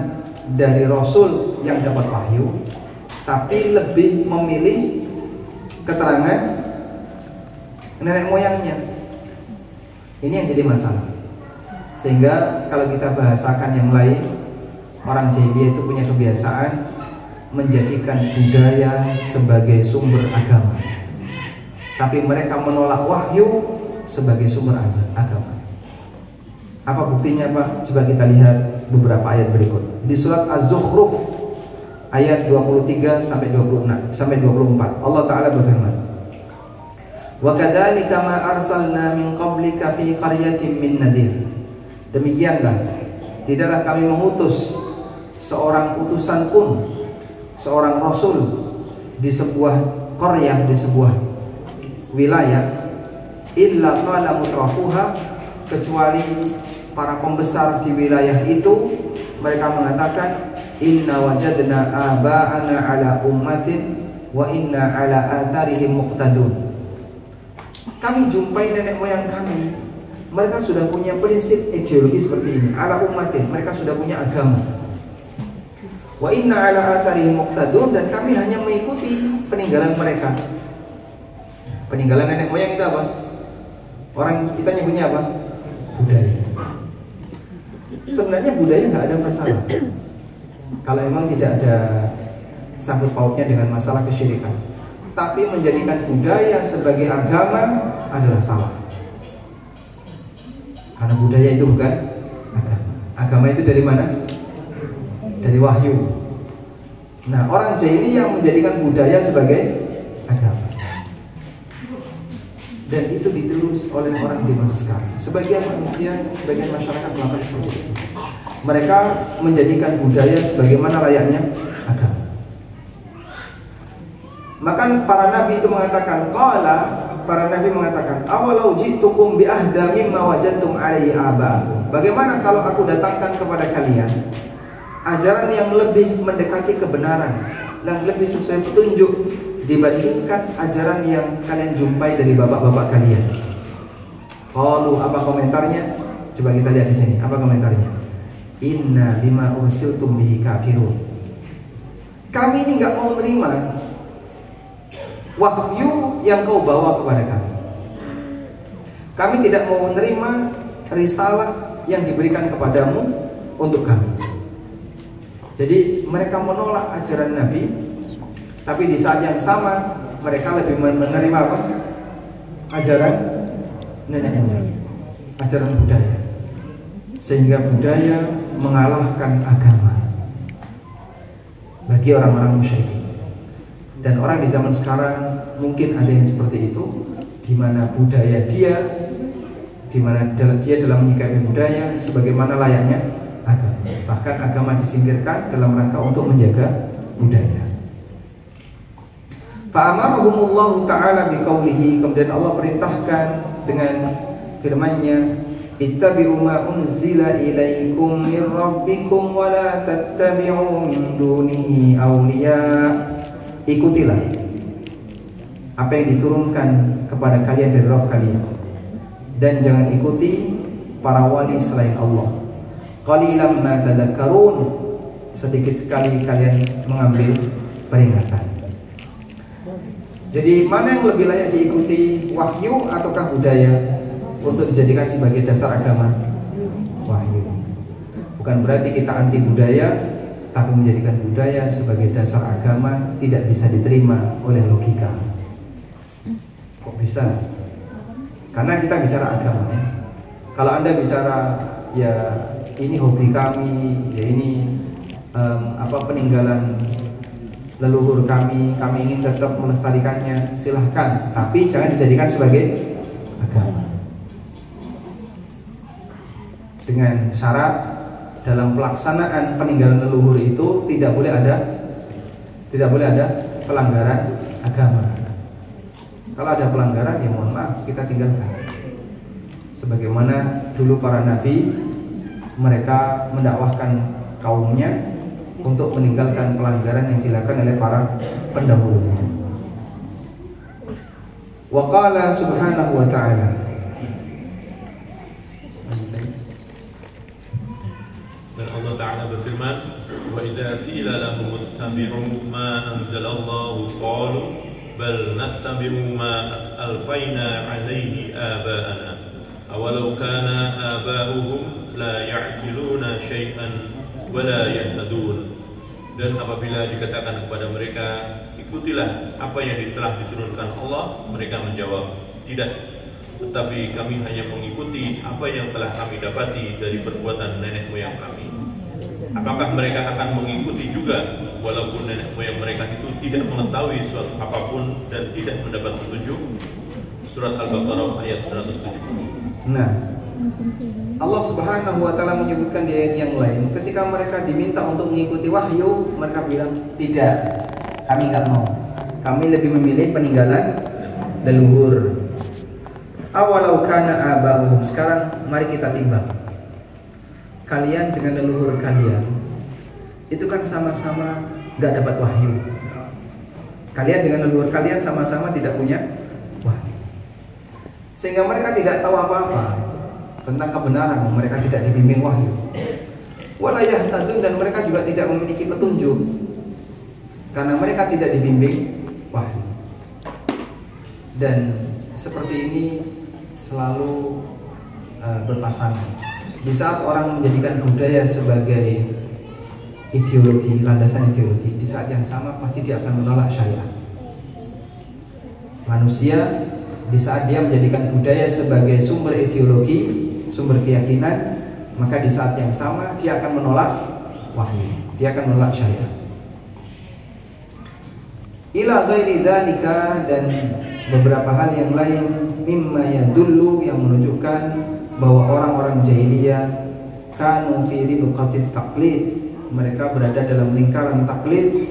dari Rasul yang dapat wahyu, tapi lebih memilih keterangan nenek moyangnya. Ini yang jadi masalah. Sehingga kalau kita bahasakan yang lain, orang jahiliyah itu punya kebiasaan menjadikan budaya sebagai sumber agama, tapi mereka menolak wahyu sebagai sumber agama. Apa buktinya, Pak? Coba kita lihat beberapa ayat berikut. Di surat Az-Zukhruf ayat 23 sampai 26 sampai 24, Allah Ta'ala berfirman, "Wa kadzalika ma arsalna min qablika fi qaryatin min nadhir." Demikianlah tidaklah kami mengutus seorang utusan pun, seorang rasul di sebuah qaryah, di sebuah wilayah, illa qala mutrafuha, kecuali para pembesar di wilayah itu mereka mengatakan, inna wajadna aba'ana ala ummatin wa inna ala atharihim muqtadun. Kami jumpai nenek moyang kami, mereka sudah punya prinsip ideologi seperti ini, ala ummatin, mereka sudah punya agama. Wa inna ala atharihim muqtadun, dan kami hanya mengikuti peninggalan mereka. Peninggalan nenek moyang itu apa? Orang kita nyebutnya apa? Budaya. Sebenarnya budaya nggak ada masalah kalau memang tidak ada sangkut pautnya dengan masalah kesyirikan. Tapi menjadikan budaya sebagai agama adalah salah. Karena budaya itu bukan agama. Agama itu dari mana? Dari wahyu. Nah, orang jahiliyah yang menjadikan budaya sebagai agama, dan itu diterus oleh orang di masa sekarang. Sebagian manusia, sebagian masyarakat melakukan seperti itu. Mereka menjadikan budaya sebagaimana layaknya agama. Maka para nabi itu mengatakan, awalau ji'tukum bi ahda mimma wajadtum alaihi aba'akum. Bagaimana kalau aku datangkan kepada kalian ajaran yang lebih mendekati kebenaran, yang lebih sesuai petunjuk dibandingkan ajaran yang kalian jumpai dari bapak-bapak kalian. Qalu, apa komentarnya? Coba kita lihat di sini. Apa komentarnya? Inna bima ursiltum bihi kafirun. Kami ini nggak mau menerima wahyu yang kau bawa kepada kami. Kami tidak mau menerima risalah yang diberikan kepadamu untuk kami. Jadi mereka menolak ajaran Nabi, tapi di saat yang sama mereka lebih menerima apa? Ajaran nenek moyang, ajaran budaya. Sehingga budaya mengalahkan agama bagi orang-orang musyrikin. Dan orang di zaman sekarang mungkin ada yang seperti itu, di mana budaya dia, di mana dia dalam menyikapi budaya sebagaimana layaknya agama. Bahkan agama disingkirkan dalam rangka untuk menjaga budaya. Fa'amarahumullahu ta'ala biqaulihi, kemudian Allah perintahkan dengan firman-Nya, ittabi'u ma unzila ilaikum min rabbikum wa la tattabi'u min dunihi awliya. Ikutilah apa yang diturunkan kepada kalian dari Rabb kalian, dan jangan ikuti para wali selain Allah. Qalilan ma tadhakkarun, sedikit sekali kalian mengambil peringatan. Jadi mana yang lebih layak diikuti, wahyu ataukah budaya untuk dijadikan sebagai dasar agama? Wahyu. Bukan berarti kita anti budaya, tapi menjadikan budaya sebagai dasar agama tidak bisa diterima oleh logika. Kok bisa? Karena kita bicara agama ya. Kalau Anda bicara ya ini hobi kami, ya ini peninggalan leluhur kami ingin tetap melestarikannya, silahkan, tapi jangan dijadikan sebagai agama. Dengan syarat dalam pelaksanaan peninggalan leluhur itu tidak boleh ada pelanggaran agama. Kalau ada pelanggaran, ya mohon maaf, kita tinggalkan. Sebagaimana dulu para nabi, mereka mendakwahkan kaumnya untuk meninggalkan pelanggaran yang dilakukan oleh para pendahulunya. Wa qala subhanahu wa ta'ala, dan Allah Ta'ala berfirman, wa idza qila lahum ittabi'u ma anzalallahu qalu bal nattabi'u ma alfayna 'alaihi aba'ana awalau kana aba'uhum la ya'qiluna syai'an wa la yahtadun. Dan apabila dikatakan kepada mereka, ikutilah apa yang telah diturunkan Allah, mereka menjawab, tidak, tetapi kami hanya mengikuti apa yang telah kami dapati dari perbuatan nenek moyang kami. Apakah mereka akan mengikuti juga walaupun nenek moyang mereka itu tidak mengetahui suatu apapun dan tidak mendapat petunjuk? Surat Al-Baqarah ayat 170. Nah, Allah Subhanahu wa ta'ala menyebutkan di ayat yang lain, ketika mereka diminta untuk mengikuti wahyu, mereka bilang, tidak, kami nggak mau. Kami lebih memilih peninggalan leluhur. Awalau kana aba'uhum. Sekarang mari kita timbang. Kalian dengan leluhur kalian itu kan sama-sama nggak dapat wahyu. Kalian dengan leluhur kalian sama-sama tidak punya wahyu, sehingga mereka tidak tahu apa-apa tentang kebenaran. Mereka tidak dibimbing wahyu. Wala yahtadun, dan mereka juga tidak memiliki petunjuk karena mereka tidak dibimbing wahyu. Dan seperti ini selalu berpasangan. Di saat orang menjadikan budaya sebagai ideologi, landasan ideologi, di saat yang sama pasti dia akan menolak syariat. Manusia di saat dia menjadikan budaya sebagai sumber ideologi, sumber keyakinan, maka di saat yang sama dia akan menolak wahyu, dia akan menolak syariat. Ila ghairi dzalika, dan beberapa hal yang lain, mimma yadullu, yang menunjukkan bahwa orang-orang jahiliyah kanu fi ribqatit taqlid, mereka berada dalam lingkaran taklid.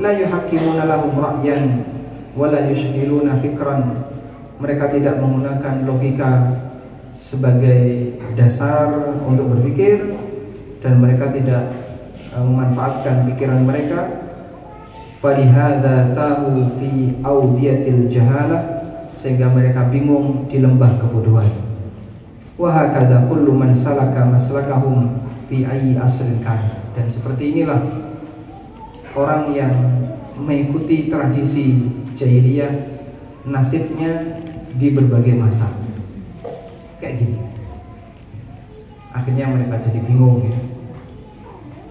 La yuhakkimuna lahum ra'yan wa la yushghiluna fikran, mereka tidak menggunakan logika sebagai dasar untuk berpikir, dan mereka tidak memanfaatkan pikiran mereka. Falihadza tahu fi audiyatil jahalah, sehingga mereka bingung di lembah kebodohan. Wa hakadha kullu man salaka maslakahum fi ayyi asrin kan, dan seperti inilah orang yang mengikuti tradisi jahiliyah nasibnya di berbagai masa. Kayak gini, akhirnya mereka jadi bingung ya.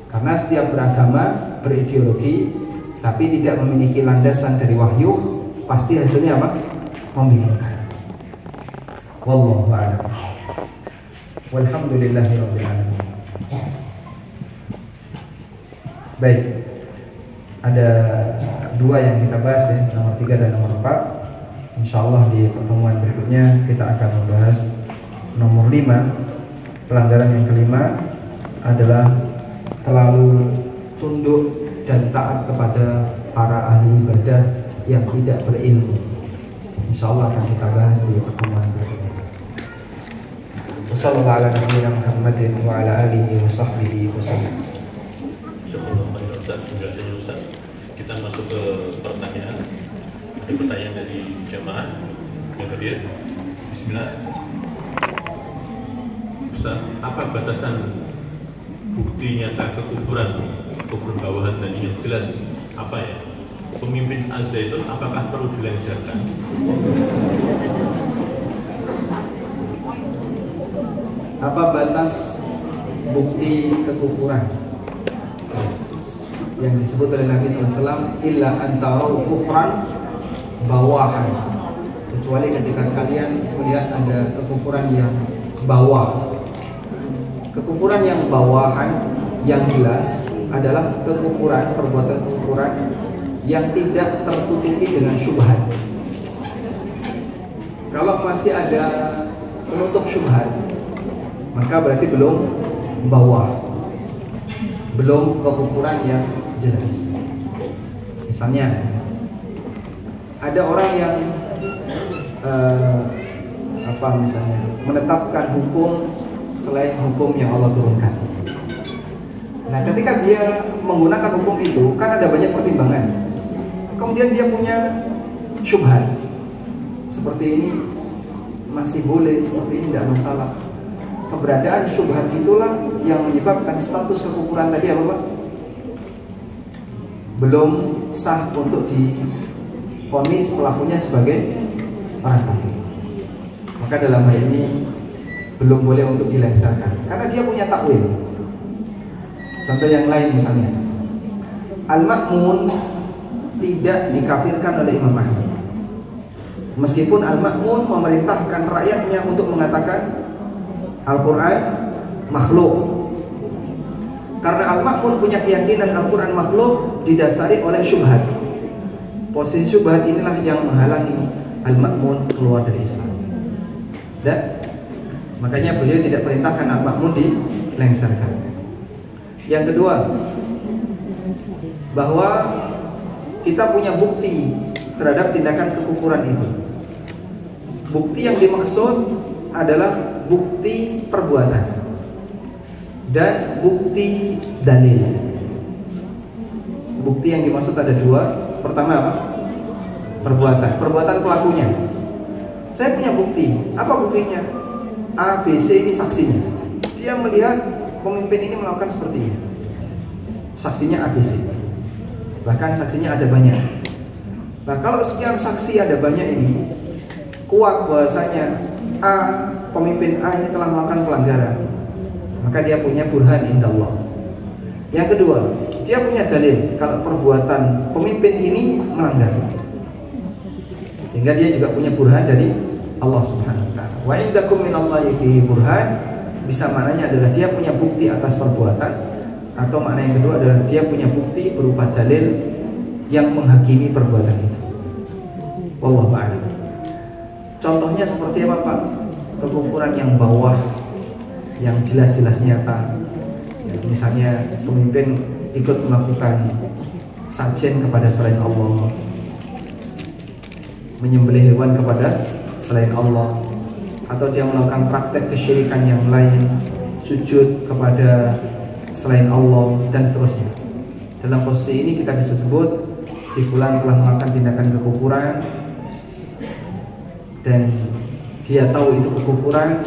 Karena setiap beragama, berideologi, tapi tidak memiliki landasan dari wahyu, pasti hasilnya apa? Membingungkan. Wallahu a'lam. Walhamdulillahirabbil alamin. Baik, ada dua yang kita bahas ya, nomor 3 dan nomor 4. Insyaallah di pertemuan berikutnya kita akan membahas nomor 5. Pelanggaran yang kelima adalah terlalu tunduk dan taat kepada para ahli ibadah yang tidak berilmu. Insyaallah akan kita bahas di pertemuan berikutnya. Wassallallahu ala nabiyyina Muhammadin wa ala alihi wa sahbihi wasallam. Insyaallah penjelasannya Ustaz. Kita masuk ke pertanyaan. Ada pertanyaan dari jamaah yang hadir. Bismillah. Ustaz, apa batasan bukti nyata kekufuran, kufur bawahan dan yang jelas apa ya? Pemimpin Az-Zaitun apakah perlu dilengsarkan? Apa batas bukti kekufuran yang disebut oleh Nabi SAW? Illa antarau kufran bawahan, kecuali ketika kalian melihat ada kekufuran yang bawah. Kekufuran yang bawahan yang jelas adalah kekufuran, perbuatan kekufuran yang tidak tertutupi dengan syubhat. Kalau masih ada penutup syubhat, maka berarti belum bawah. belum kekufuran yang jelas. Misalnya ada orang yang misalnya menetapkan hukum selain hukum yang Allah turunkan. Nah, ketika dia menggunakan hukum itu kan ada banyak pertimbangan. Kemudian dia punya syubhat. Seperti ini masih boleh, seperti ini tidak masalah. Keberadaan syubhat itulah yang menyebabkan status kekufuran tadi apa Pak? Belum sah untuk divonis pelakunya sebagai orang kafir. Maka dalam hal ini belum boleh untuk dilengsarkan karena dia punya takwil. Contoh yang lain misalnya, Al-Ma'mun tidak dikafirkan oleh Imam Ahmad, meskipun Al-Ma'mun memerintahkan rakyatnya untuk mengatakan Al-Quran makhluk. Karena Al-Ma'mun punya keyakinan Al-Quran makhluk didasari oleh syubhat. Posisi syubhat inilah yang menghalangi Al-Ma'mun keluar dari Islam. Dan makanya beliau tidak perintahkan Al-Ma'mun dilengsarkan. Yang kedua, bahwa kita punya bukti terhadap tindakan kekufuran itu. Bukti yang dimaksud adalah bukti perbuatan dan bukti dalil. Bukti yang dimaksud ada dua. Pertama apa? Perbuatan pelakunya. Saya punya bukti. Apa buktinya? A, B, C ini saksinya. Dia melihat pemimpin ini melakukan seperti ini. Saksinya A, B, C. Bahkan saksinya ada banyak. Nah, kalau sekian saksi ada banyak ini, kuat bahwasanya A, pemimpin A ini telah melakukan pelanggaran, maka dia punya burhan indallah. Yang kedua, dia punya dalil kalau perbuatan pemimpin ini melanggar, sehingga dia juga punya burhan dari Allah Subhanahu wa taala. Wa indakum minallahi fihi burhan, bisa maknanya adalah dia punya bukti atas perbuatan, atau makna yang kedua adalah dia punya bukti berupa dalil yang menghakimi perbuatan itu. Wallahu a'lam. Contohnya seperti apa Pak? Kekufuran yang bawah, yang jelas-jelas nyata. Misalnya pemimpin ikut melakukan sajen kepada selain Allah, menyembelih hewan kepada selain Allah, atau dia melakukan praktek kesyirikan yang lain, sujud kepada selain Allah, dan seterusnya. Dalam posisi ini kita bisa sebut si fulan telah melakukan tindakan kekufuran dan dia tahu itu kekufuran,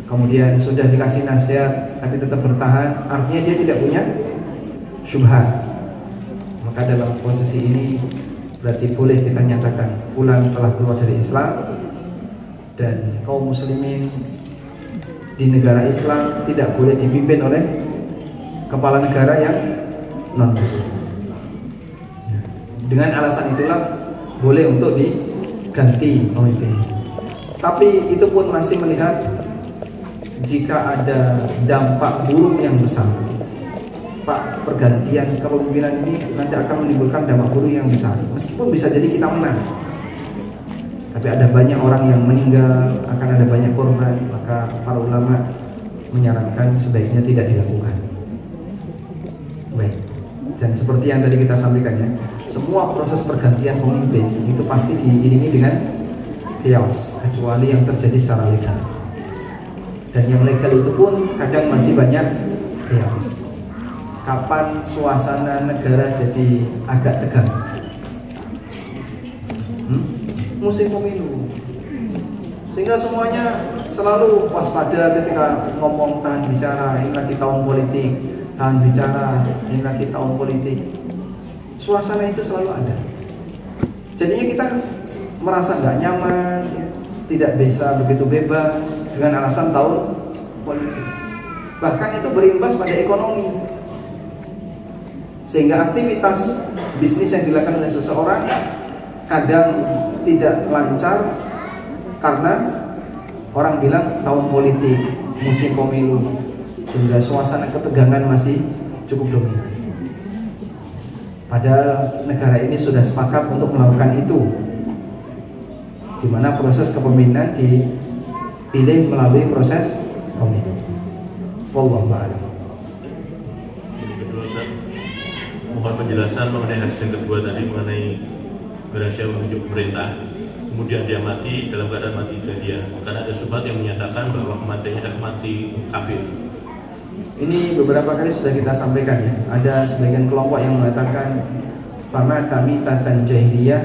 kemudian sudah dikasih nasihat tapi tetap bertahan, artinya dia tidak punya syubhat. Maka dalam posisi ini berarti boleh kita nyatakan fulan telah keluar dari Islam, dan kaum muslimin di negara Islam tidak boleh dipimpin oleh kepala negara yang non muslim. Dengan alasan itulah boleh untuk diganti pemimpin. Tapi itu pun masih melihat jika ada dampak buruk yang besar. Pak, pergantian kepemimpinan ini nanti akan menimbulkan dampak buruk yang besar. Meskipun bisa jadi kita menang, tapi ada banyak orang yang meninggal, akan ada banyak korban, maka para ulama menyarankan sebaiknya tidak dilakukan. Baik. Dan seperti yang tadi kita sampaikan ya, semua proses pergantian pemimpin itu pasti diiringi dengan chaos, kecuali yang terjadi secara legal. Dan yang legal itu pun kadang masih banyak chaos. Kapan suasana negara jadi agak tegang? Musim pemilu, sehingga semuanya selalu waspada ketika ngomong tahan bicara, ini lagi tahun politik, tahan bicara, ini lagi tahun politik. Suasana itu selalu ada. Jadinya kita merasa nggak nyaman, tidak bisa begitu bebas dengan alasan tahun politik. Bahkan itu berimbas pada ekonomi, sehingga aktivitas bisnis yang dilakukan oleh seseorang kadang tidak lancar karena orang bilang tahun politik, musim pemilu, sehingga suasana ketegangan masih cukup dominan. Padahal negara ini sudah sepakat untuk melakukan itu, di mana proses kepemimpinan dipilih melalui proses pemilu. Wallahu a'lam. mohon penjelasan mengenai hadis yang kedua tadi mengenai barang siapa menunjuk pemerintah kemudian dia mati dalam keadaan mati jahiliyah, karena ada subhat yang menyatakan bahwa kematiannya adalah mati kafir. Ini beberapa kali sudah kita sampaikan ya. Ada sebagian kelompok yang mengatakan famata mitatan jahiliyah,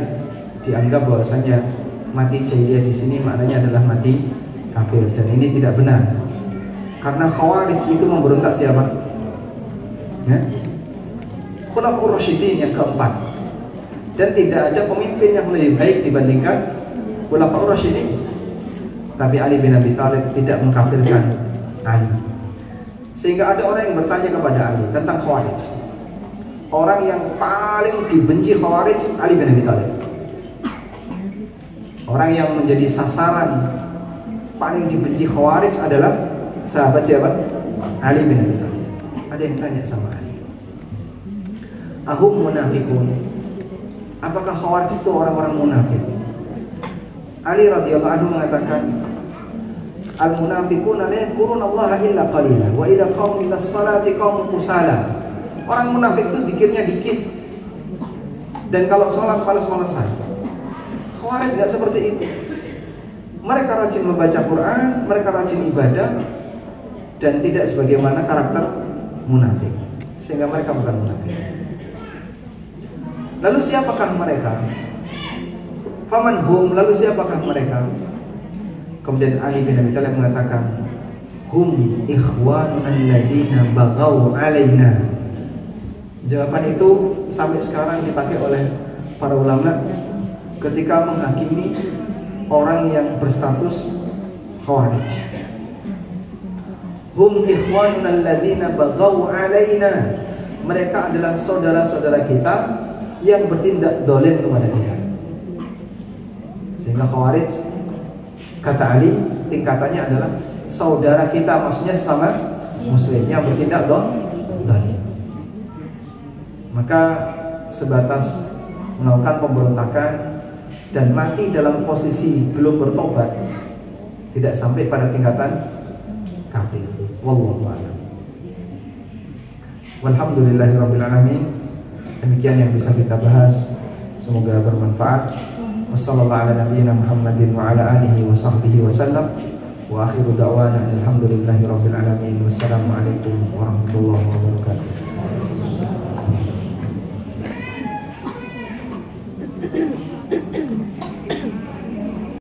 dianggap bahwasanya mati jahiliyah di sini maknanya adalah mati kafir, dan ini tidak benar. Karena Khawarij itu memberontak siapa? Ya? Khulafaur Rasyidin yang keempat. Dan tidak ada pemimpin yang lebih baik dibandingkan Khulafaur Rasyidin. Tapi Ali bin Abi Thalib tidak mengkafirkan Ali. Sehingga ada orang yang bertanya kepada Ali tentang Khawarij. Orang yang paling dibenci Khawarij, Ali bin Abi Thalib. Orang yang menjadi sasaran paling dibenci Khawarij adalah sahabat siapa? Ali bin Abi Thalib. Ada yang tanya sama Ali, ahum munafikun, apakah Khawarij itu orang-orang munafik? Ali radhiyallahu anhu mengatakan, al-munafiqun la yadhkuruna Allah illa qalila wa idza qamu ila sholati qamu kusala. Orang munafik itu zikirnya dikit, dan kalau sholat malas-malasan. Khawarij tidak seperti itu. Mereka rajin membaca Quran, mereka rajin ibadah, dan tidak sebagaimana karakter munafik. Sehingga mereka bukan munafik. Lalu siapakah mereka? Faman hum, lalu siapakah mereka? Kemudian Ali bin Abi Thalib mengatakan, hum ikhwanuna alladziina baghaw alaina. Jawaban itu sampai sekarang dipakai oleh para ulama ketika menghakimi orang yang berstatus Khawarij. Hum ikhwanuna alladziina baghaw alaina. Mereka adalah saudara-saudara kita yang bertindak dolim kepada kita. Sehingga Khawarij, kata Ali, tingkatannya adalah saudara kita, maksudnya sama muslim yang bertindak dolim. Maka sebatas melakukan pemberontakan dan mati dalam posisi belum bertobat, tidak sampai pada tingkatan kafir. Wallahu a'lam. Walhamdulillahirabbil alamin. Demikian yang bisa kita bahas, semoga bermanfaat. Wassallallahu ala nabiyyina Muhammadin wa ala alihi wa sahbihi wa sallam. Wa akhiru da'wana alhamdulillahirabbil alamin. Wassalamualaikum warahmatullahi wabarakatuh.